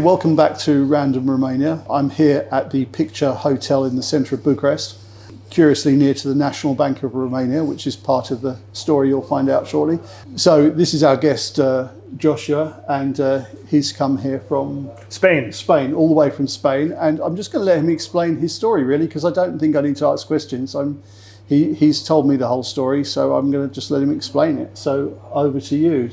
Welcome back to Random Romania. I'm here at the Picture Hotel in the centre of Bucharest, curiously near to the National Bank of Romania, which is part of the story you'll find out shortly. So this is our guest, Joshua, and he's come here from Spain, all the way from Spain. And I'm just going to let him explain his story, really, because I don't think I need to ask questions. He's told me the whole story, so I'm going to just let him explain it. So over to you.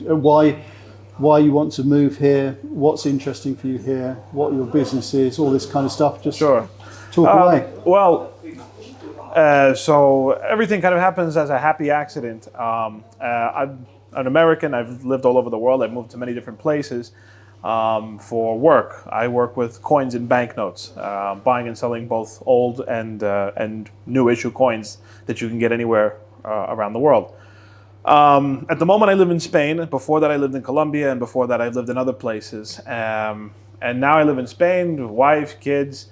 Why you want to move here, what's interesting for you here, what your business is, all this kind of stuff. Just Sure. Talk away. So everything kind of happens as a happy accident. I'm an American. I've lived all over the world. I've moved to many different places for work. I work with coins and banknotes, buying and selling both old and new issue coins that you can get anywhere around the world. At the moment I live in Spain. Before that I lived in Colombia, and before that I lived in other places. And now I live in Spain, wife, kids.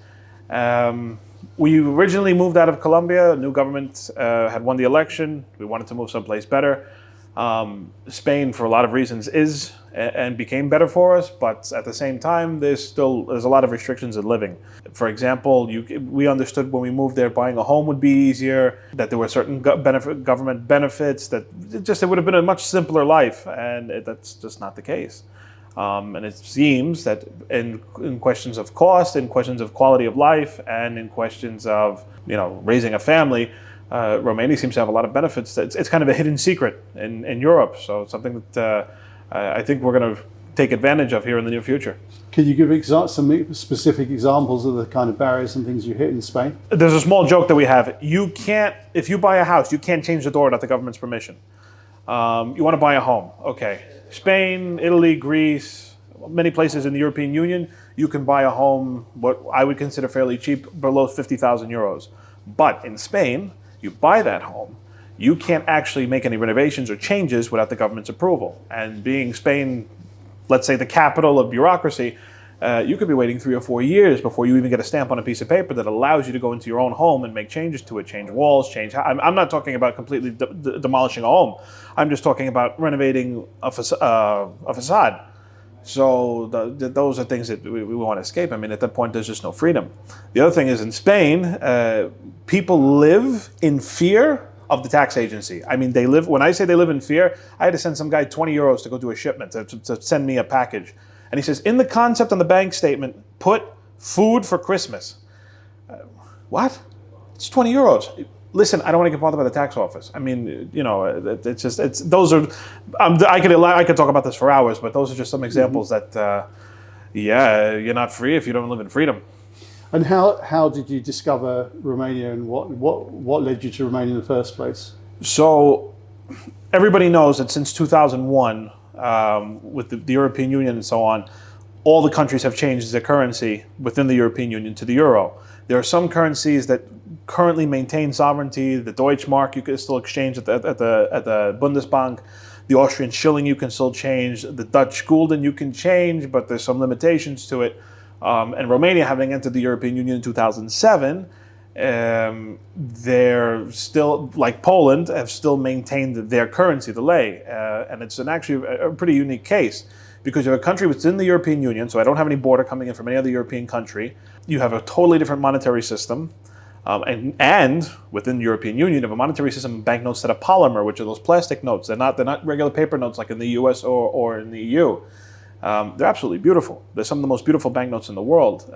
We originally moved out of Colombia. A new government had won the election. We wanted to move someplace better. Spain, for a lot of reasons, is and became better for us, but at the same time, there's a lot of restrictions in living. For example, we understood when we moved there, buying a home would be easier, that there were certain government benefits, that it would have been a much simpler life, and that's just not the case. And it seems that in questions of cost, in questions of quality of life, and in questions of raising a family, Romania seems to have a lot of benefits. It's kind of a hidden secret in Europe, so it's something that I think we're going to take advantage of here in the near future. Can you give some specific examples of the kind of barriers and things you hit in Spain? There's a small joke that we have. If you buy a house, you can't change the door without the government's permission. You want to buy a home, okay. Spain, Italy, Greece, many places in the European Union, you can buy a home, what I would consider fairly cheap, below 50,000 euros. But in Spain, you buy that home, you can't actually make any renovations or changes without the government's approval. And being Spain, let's say the capital of bureaucracy, you could be waiting 3 or 4 years before you even get a stamp on a piece of paper that allows you to go into your own home and make changes to it, change walls, I'm not talking about completely demolishing a home. I'm just talking about renovating a facade. So those are things that we want to escape. I mean, at that point, there's just no freedom. The other thing is, in Spain, people live in fear of the tax agency. I mean, when I say they live in fear, I had to send some guy 20 euros to go do a shipment, to send me a package. And he says, in the concept on the bank statement, put food for Christmas. What? It's 20 euros. Listen, I don't want to get bothered by the tax office. I mean, I could talk about this for hours, but those are just some examples that, you're not free if you don't live in freedom. And how did you discover Romania, and what led you to Romania in the first place? So everybody knows that since 2001, with the European Union and so on, all the countries have changed their currency within the European Union to the euro. There are some currencies that currently maintain sovereignty. The Deutschmark you can still exchange at the Bundesbank. The Austrian shilling you can still change. The Dutch gulden you can change, but there's some limitations to it. And Romania, having entered the European Union in 2007, they're still, like Poland, have still maintained their currency, the lei. And it's actually a pretty unique case, because you have a country within the European Union, so I don't have any border coming in from any other European country. You have a totally different monetary system. And within the European Union, you have a monetary system of banknotes that are polymer, which are those plastic notes. They're not regular paper notes like in the US or in the EU. They're absolutely beautiful. They're some of the most beautiful banknotes in the world.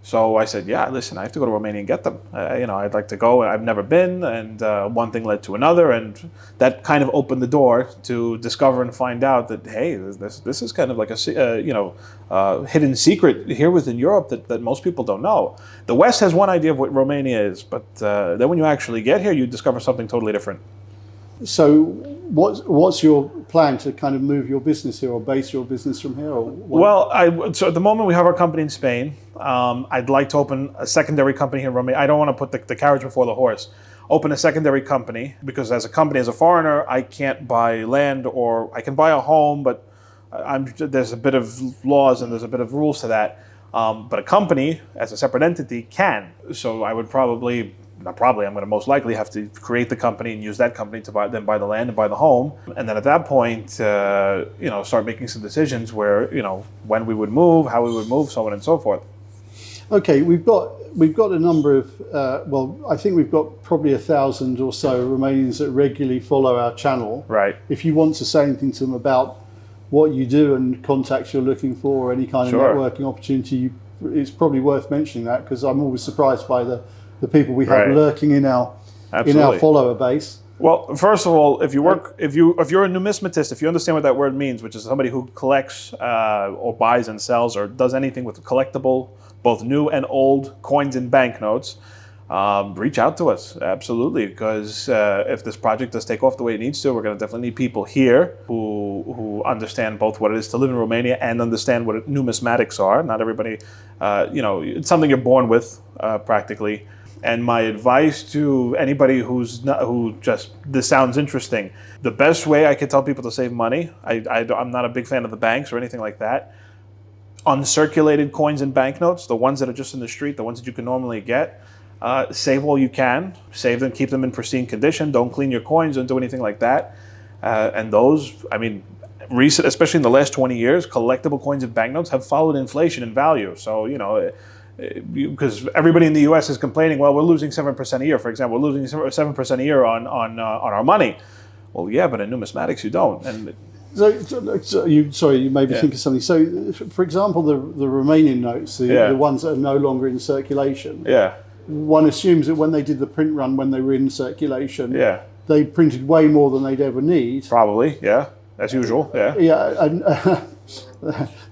So I said, yeah, listen, I have to go to Romania and get them. I'd like to go. I've never been, and one thing led to another, and that kind of opened the door to discover and find out that, hey, this is kind of like a hidden secret here within Europe that most people don't know. The West has one idea of what Romania is, but then when you actually get here, you discover something totally different. So what's your plan to kind of move your business here, or base your business from here? So at the moment we have our company in Spain. I'd like to open a secondary company here in Romania. I don't want to put the carriage before the horse. Open a secondary company, because as a foreigner, I can't buy land, or I can buy a home, but there's a bit of laws and there's a bit of rules to that. But a company, as a separate entity, can. So I would probably not probably, I'm going to most likely have to create the company and use that company to buy the land and buy the home. And then at that point, start making some decisions where, when we would move, how we would move, so on and so forth. Okay, we've got a number of, I think we've got probably 1,000 or so Romanians that regularly follow our channel. Right. If you want to say anything to them about what you do and contacts you're looking for, or any kind of networking opportunity, it's probably worth mentioning that, because I'm always surprised by the people we have lurking in our follower base. Well, first of all, if you're a numismatist, if you understand what that word means, which is somebody who collects or buys and sells or does anything with collectible, both new and old coins and banknotes, reach out to us, absolutely, because if this project does take off the way it needs to, we're going to definitely need people here who understand both what it is to live in Romania and understand what numismatics are. Not everybody, it's something you're born with, practically. And my advice to anybody this sounds interesting, the best way I could tell people to save money, I'm not a big fan of the banks or anything like that. Uncirculated coins and banknotes, the ones that are just in the street, the ones that you can normally get, save all you can. Save them, keep them in pristine condition. Don't clean your coins, don't do anything like that. And those, recent, especially in the last 20 years, collectible coins and banknotes have followed inflation in value. So, because everybody in the U.S. is complaining, well, we're losing 7% a year, for example. We're losing 7% a year on our money. Well, yeah, but in numismatics you don't. And you made me think of something. So, for example, the Romanian notes, the ones that are no longer in circulation. Yeah. One assumes that when they did the print run, when they were in circulation, they printed way more than they'd ever need. Probably, yeah, as usual. Yeah. Yeah, and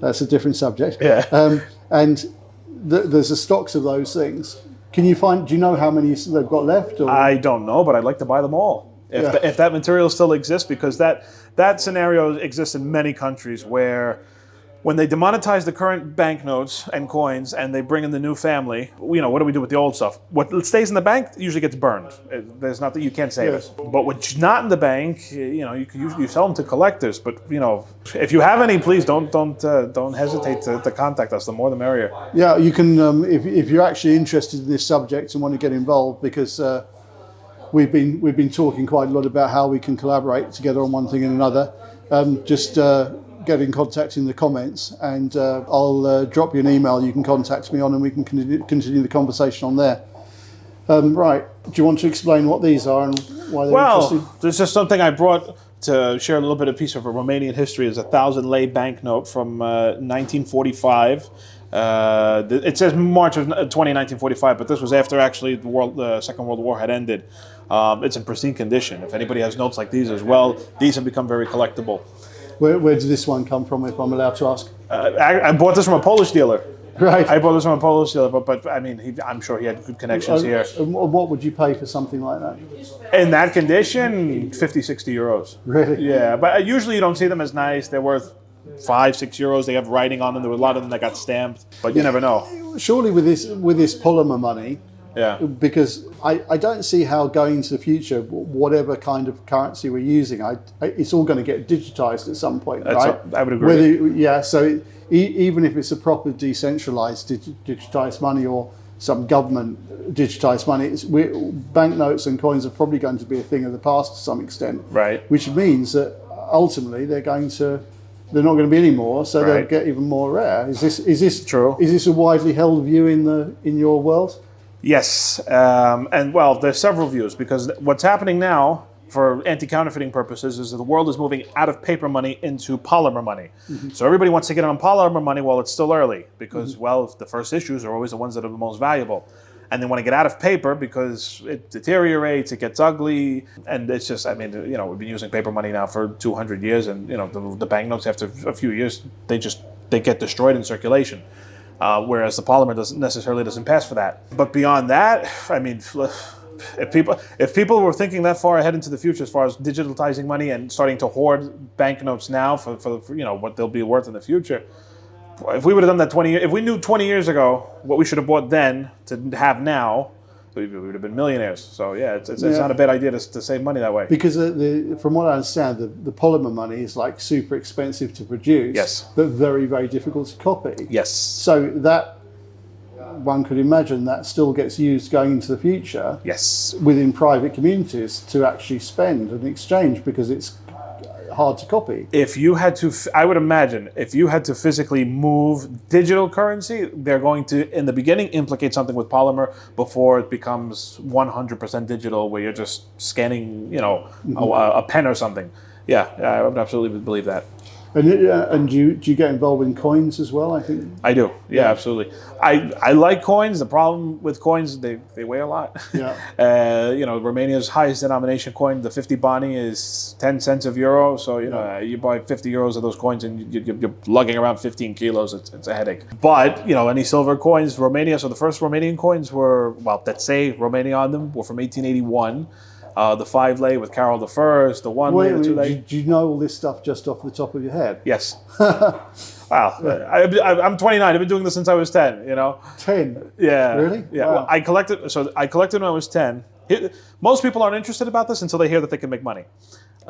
that's a different subject. Yeah. And there's the stocks of those things. Do you know how many they've got left? Or? I don't know, but I'd like to buy them all. If that material still exists, because that scenario exists in many countries where when they demonetize the current banknotes and coins and they bring in the new family, what do we do with the old stuff? What stays in the bank usually gets burned. There's nothing, you can't save it. But what's not in the bank, you sell them to collectors. But if you have any, please don't hesitate to contact us. The more the merrier. Yeah, you can if you're actually interested in this subject and want to get involved, because we've been talking quite a lot about how we can collaborate together on one thing and another. Get in contact in the comments, and I'll drop you an email you can contact me on, and we can continue the conversation on there. Right, do you want to explain what these are and why they're interesting? Well, there's just something I brought to share a little bit of piece of Romanian history. Is a 1,000 lei banknote from 1945. It says March of 1945, but this was after actually the Second World War had ended. It's in pristine condition. If anybody has notes like these as well, these have become very collectible. Where did this one come from, if I'm allowed to ask? I bought this from a Polish dealer. Right. I bought this from a Polish dealer, but I'm sure he had good connections here. And what would you pay for something like that? In that condition, 50, 60 euros. Really? Yeah, but usually you don't see them as nice. They're worth 5, 6 euros. They have writing on them. There were a lot of them that got stamped, but you never know. Surely with this polymer money, because I don't see how going into the future, whatever kind of currency we're using, it's all going to get digitized at some point, right? I would agree. So even if it's a proper decentralized digitized money or some government digitized money, banknotes and coins are probably going to be a thing of the past to some extent. Right. Which means that ultimately they're not going to be any more, so they'll get even more rare. Is this true? Is this a widely held view in your world? Yes, and well, there's several views, because what's happening now, for anti-counterfeiting purposes, is that the world is moving out of paper money into polymer money. Mm-hmm. So everybody wants to get on polymer money while it's still early, because, the first issues are always the ones that are the most valuable. And they want to get out of paper because it deteriorates, it gets ugly, and it's just, we've been using paper money now for 200 years, and, the banknotes, after a few years, they get destroyed in circulation. Whereas the polymer doesn't pass for that. But beyond that, if people were thinking that far ahead into the future as far as digitalizing money and starting to hoard banknotes now for what they'll be worth in the future, if we would have done that if we knew 20 years ago what we should have bought then to have now, we would have been millionaires. So it's not a bad idea to save money that way. Because from what I understand, the polymer money is like super expensive to produce. Yes. But very, very difficult to copy. Yes. So that one could imagine that still gets used going into the future. Yes. Within private communities to actually spend and exchange because it's hard to copy. If you had to, I would imagine, if you had to physically move digital currency, they're going to, in the beginning, implicate something with polymer before it becomes 100% digital, where you're just scanning, a pen or something. Yeah, I would absolutely believe that. And do you get involved in coins as well? I think I do. Yeah, absolutely. I like coins. The problem with coins, they weigh a lot. Yeah. Romania's highest denomination coin, the 50 bani, is 10 cents of euro. So you buy 50 euros of those coins and you're lugging around 15 kilos. It's a headache. But any silver coins, Romania. So the first Romanian coins that say Romania on them were from 1881. The 5 lei with Carol I, the 1 lei, the 2 lei. Do you know all this stuff just off the top of your head? Yes. Wow. I'm 29. I've been doing this since I was 10. 10? Yeah. Really? Yeah. Wow. Well, I collected when I was 10. Most people aren't interested about this until they hear that they can make money.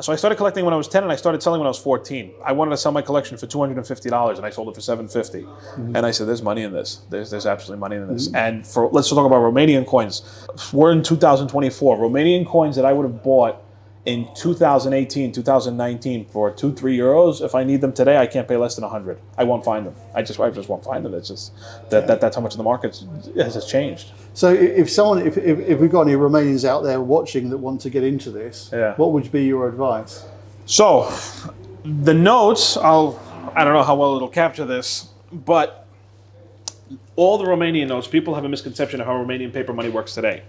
So I started collecting when I was 10, and I started selling when I was 14. I wanted to sell my collection for $250, and I sold it for $750. Mm-hmm. And I said, "There's money in this. There's absolutely money in this." Mm-hmm. And let's talk about Romanian coins. We're in 2024. Romanian coins that I would have bought in 2018, 2019 for 2-3 euros. If I need them today, I can't pay less than 100. I won't find them. I just won't find them. It's just that's how much the market has changed. So if we've got any Romanians out there watching that want to get into this, what would be your advice? So the notes, I don't know how well it'll capture this, but all the Romanian notes, people have a misconception of how Romanian paper money works today.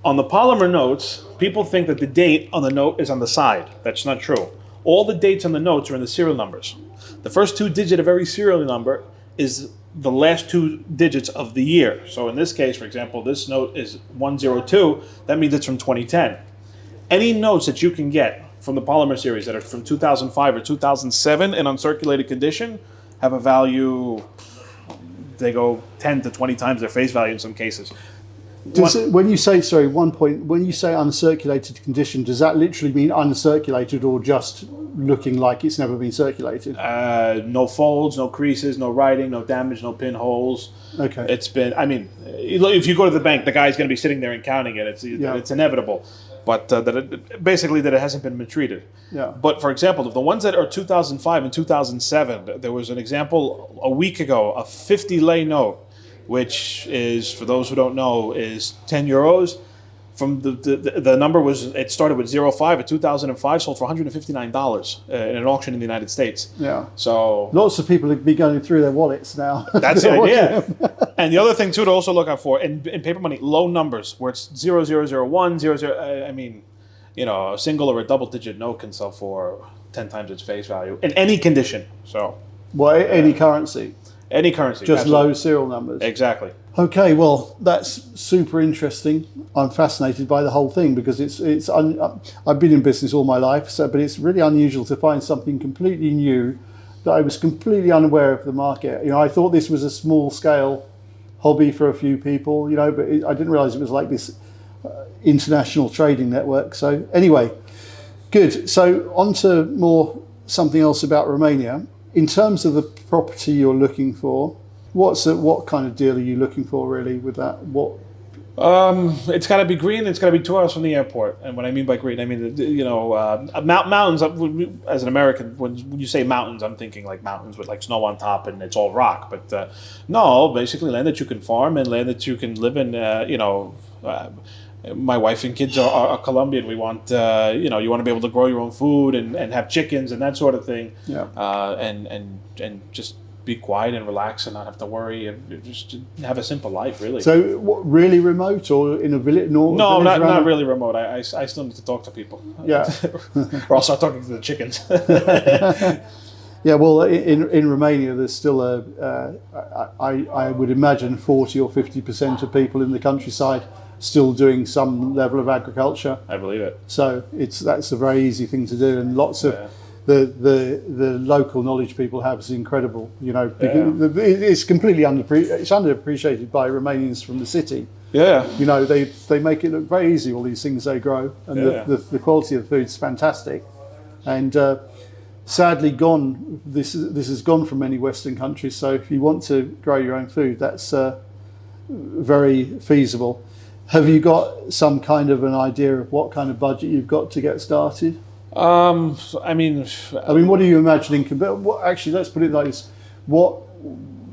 On the polymer notes, people think that the date on the note is on the side. That's not true. All the dates on the notes are in the serial numbers. The first 2 digits of every serial number is the last 2 digits of the year. So in this case, for example, this note is 102. That means it's from 2010. Any notes that you can get from the polymer series that are from 2005 or 2007 in uncirculated condition have a value, they go 10 to 20 times their face value in some cases. When you say uncirculated condition, does that literally mean uncirculated or just looking like it's never been circulated? No folds, no creases, no writing, no damage, no pinholes. Okay. It's been, if you go to the bank, the guy's going to be sitting there and counting it. It's inevitable. But that it hasn't been mistreated. Yeah. But for example, the ones that are 2005 and 2007, there was an example a week ago, a 50 lei note, which is, for those who don't know, is 10 euros. From the number it started with 05 at 2005, sold for $159 in an auction in the United States. Yeah. So lots of people would be going through their wallets now. That's the idea. And the other thing too to also look out for in paper money, low numbers where it's 0001, 00. A single or a double digit note can sell for 10 times its face value in any condition. So. Well, any currency. Any currency. Just absolutely. low serial numbers. Exactly. Okay, well, that's super interesting. I'm fascinated by the whole thing because I've been in business all my life, but it's really unusual to find something completely new that I was completely unaware of the market. I thought this was a small scale hobby for a few people, but I didn't realize it was like this international trading network. So anyway, good. So on to something else about Romania. In terms of the property you're looking for, what kind of deal are you looking for really with that? It's got to be green. It's got to be 2 hours from the airport. And what I mean by green, I mean mountains. As an American, when you say mountains, I'm thinking like mountains with like snow on top and it's all rock. But no, basically land that you can farm and land that you can live in. My wife and kids are Colombian. We want, you want to be able to grow your own food and have chickens and that sort of thing. Yeah. And just be quiet and relax and not have to worry and just have a simple life, really. So, really remote or in a village? No, not really remote. I still need to talk to people. Yeah. Or I'll start talking to the chickens. Yeah, well, in Romania, there's still I would imagine 40 or 50% of people in the countryside still doing some level of agriculture. I believe it. So that's a very easy thing to do, and lots of the local knowledge people have is incredible. It's completely underappreciated by Romanians from the city. Yeah. They make it look very easy, all these things they grow, and the quality of the food is fantastic. And sadly gone. This has gone from many Western countries. So if you want to grow your own food, that's very feasible. Have you got some kind of an idea of what kind of budget you've got to get started? I mean, what are you imagining? But actually, let's put it like this: what,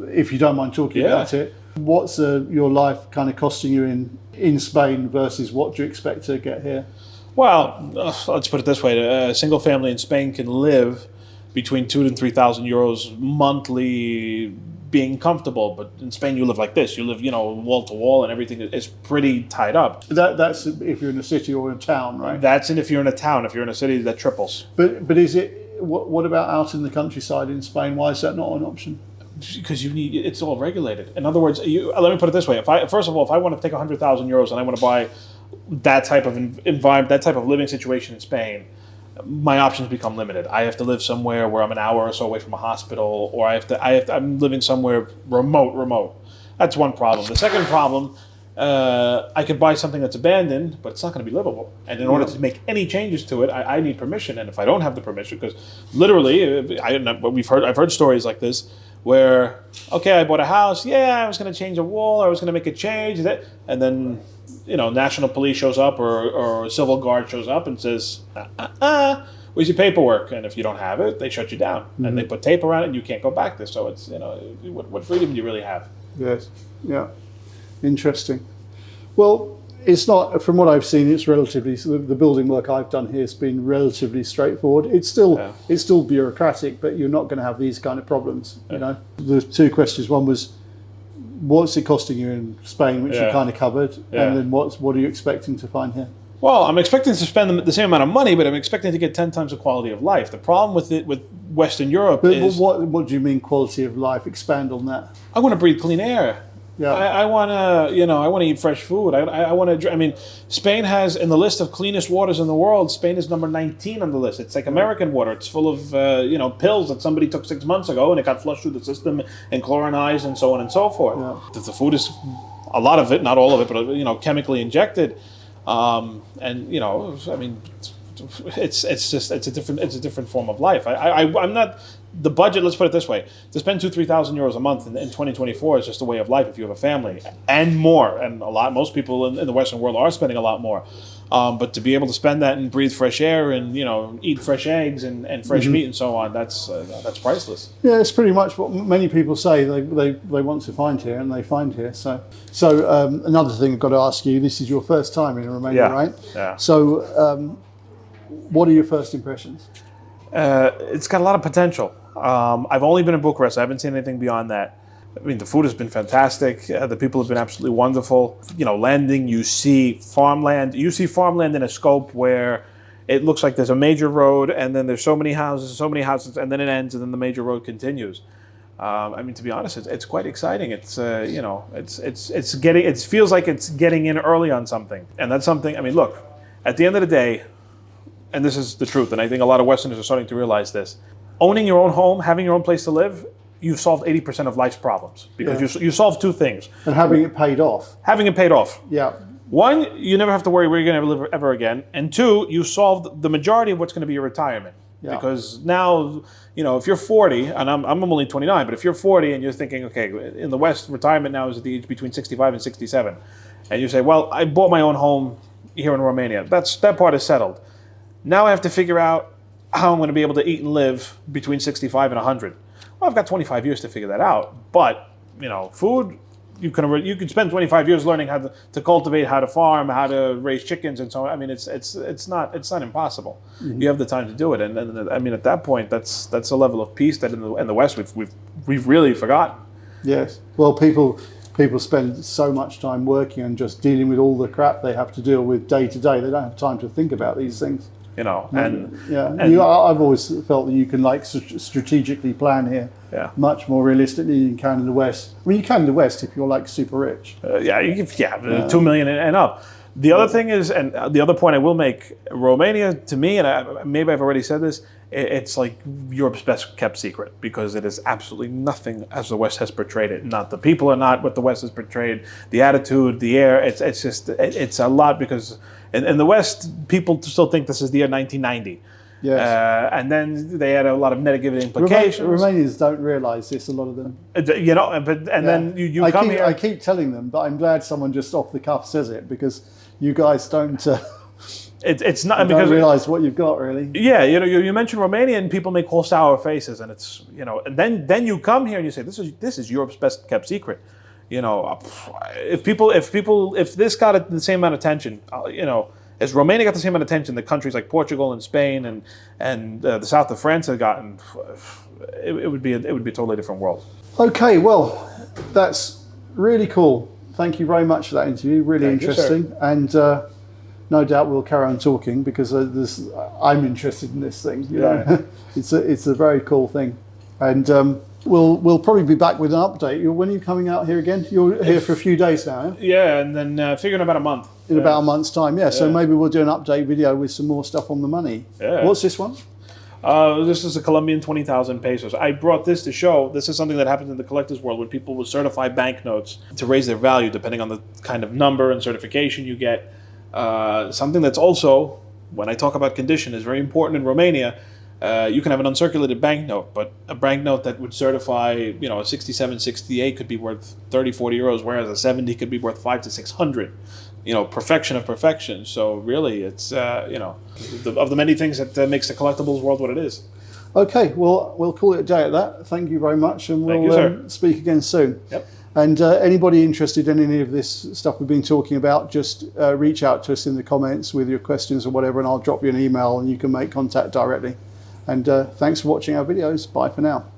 if you don't mind talking about it, what's your life kind of costing you in Spain versus what do you expect to get here? Well, let's put it this way: a single family in Spain can live between 2,000 and 3,000 euros monthly, being comfortable. But in Spain, you live like this. You live, wall to wall, and everything is pretty tied up. That's if you're in a city or in a town, right? That's if you're in a town. If you're in a city, that triples. But is it? What about out in the countryside in Spain? Why is that not an option? Because it's all regulated. In other words, let me put it this way: first of all, if I want to take 100,000 euros and I want to buy that type of environment, that type of living situation in Spain, my options become limited. I have to live somewhere where I'm an hour or so away from a hospital, or I'm living somewhere remote. That's one problem. The second problem, I could buy something that's abandoned, but it's not going to be livable. And in order to make any changes to it, I need permission. And if I don't have the permission, because literally, I've heard stories like this where, okay, I bought a house, I was going to change a wall, or I was going to make a change, and then national police shows up or civil guard shows up and says, where's your paperwork? And if you don't have it, they shut you down. Mm-hmm. And they put tape around it and you can't go back there. So it's, what freedom do you really have? Yes. Yeah. Interesting. Well, it's not, from what I've seen, it's relatively, the building work I've done here has been relatively straightforward. It's still bureaucratic, but you're not going to have these kind of problems, The two questions, one was, what's it costing you in Spain, which you kind of covered, and then what are you expecting to find here? Well, I'm expecting to spend the same amount of money, but I'm expecting to get 10 times the quality of life. The problem with Western Europe is... What do you mean quality of life? Expand on that. I want to breathe clean air. Yeah. I want to eat fresh food. I want to. Spain has, in the list of cleanest waters in the world, Spain is number 19 on the list. It's like American water. It's full of pills that somebody took 6 months ago, and it got flushed through the system and chlorinized and so on and so forth. Yeah. The food is, a lot of it, not all of it, but chemically injected, it's a different form of life. I'm not. The budget, let's put it this way, to spend 2,000-3,000 euros a month in 2024 is just a way of life if you have a family, and more. And most people in the Western world are spending a lot more. But to be able to spend that and breathe fresh air and eat fresh eggs and fresh meat and so on, that's priceless. Yeah, it's pretty much what many people say they want to find here, and they find here. So another thing I've got to ask you: this is your first time in Romania, right? Yeah. So what are your first impressions? It's got a lot of potential. I've only been in Bucharest. I haven't seen anything beyond that. The food has been fantastic. The people have been absolutely wonderful. Landing, you see farmland. You see farmland in a scope where it looks like there's a major road, and then there's so many houses, and then it ends, and then the major road continues. To be honest, it's quite exciting. It feels like it's getting in early on something, and that's something. Look, at the end of the day, and this is the truth, and I think a lot of Westerners are starting to realize this. Owning your own home, having your own place to live, you've solved 80% of life's problems, because you solve two things. And having it paid off. Having it paid off. Yeah. One, you never have to worry where you're going to live ever again. And two, you solved the majority of what's going to be your retirement. Yeah. Because now, if you're 40, and I'm only 29, but if you're 40 and you're thinking, okay, in the West, retirement now is at the age between 65 and 67. And you say, well, I bought my own home here in Romania. That part is settled. Now I have to figure out how I'm going to be able to eat and live between 65 and 100. Well, I've got 25 years to figure that out. But, food, you can spend 25 years learning how to cultivate, how to farm, how to raise chickens, and so on. It's not impossible. Mm-hmm. You have the time to do it, and at that point, that's a level of peace that in the West we've really forgotten. Yes. Well, people spend so much time working and just dealing with all the crap they have to deal with day to day. They don't have time to think about these things. I've always felt that you can strategically plan here much more realistically than you can in the West. You can in the West if you're super rich. 2 million and up. The other thing is, and the other point I will make, Romania to me, and maybe I've already said this, it's like Europe's best kept secret, because it is absolutely nothing as the West has portrayed it. Not the people are not what the West has portrayed. The attitude, the air, it's a lot, because in the West, people still think this is the year 1990. Yes. And then they had a lot of negative implications. Romanians don't realise this, a lot of them. You know, then you come here. I keep telling them, but I'm glad someone just off the cuff says it, because you guys don't it's not don't realise what you've got, really. Yeah, you know, you mention Romania and people make whole sour faces, and it's, you know, and then you come here and you say this is Europe's best kept secret. You know, if this got the same amount of attention, you know, as Romania got the same amount of attention that countries like Portugal and Spain and the south of France have gotten, it would be a totally different world. Okay, well, that's really cool. Thank you very much for that interview. Really interesting, and no doubt we'll carry on talking, because I'm interested in this thing. You know? It's a very cool thing, and we'll probably be back with an update. When are you coming out here again? You're here for a few days now. Yeah, and then figuring about a month. In about a month's time, yeah. So maybe we'll do an update video with some more stuff on the money. Yeah. What's this one? This is a Colombian 20,000 pesos. I brought this to show this is something that happens in the collector's world, when people will certify banknotes to raise their value depending on the kind of number and certification you get. Something that's also, when I talk about condition, is very important in Romania. You can have an uncirculated banknote, but a banknote that would certify, you know, a 67, 68 could be worth 30, 40 euros, whereas a 70 could be worth 500 to 600. You know, perfection of perfection. So really, it's, you know, of the many things that makes the collectibles world what it is. Okay, well, we'll call it a day at that. Thank you very much, and we'll speak again soon. Yep. And anybody interested in any of this stuff we've been talking about, just reach out to us in the comments with your questions or whatever, and I'll drop you an email and you can make contact directly. And thanks for watching our videos. Bye for now.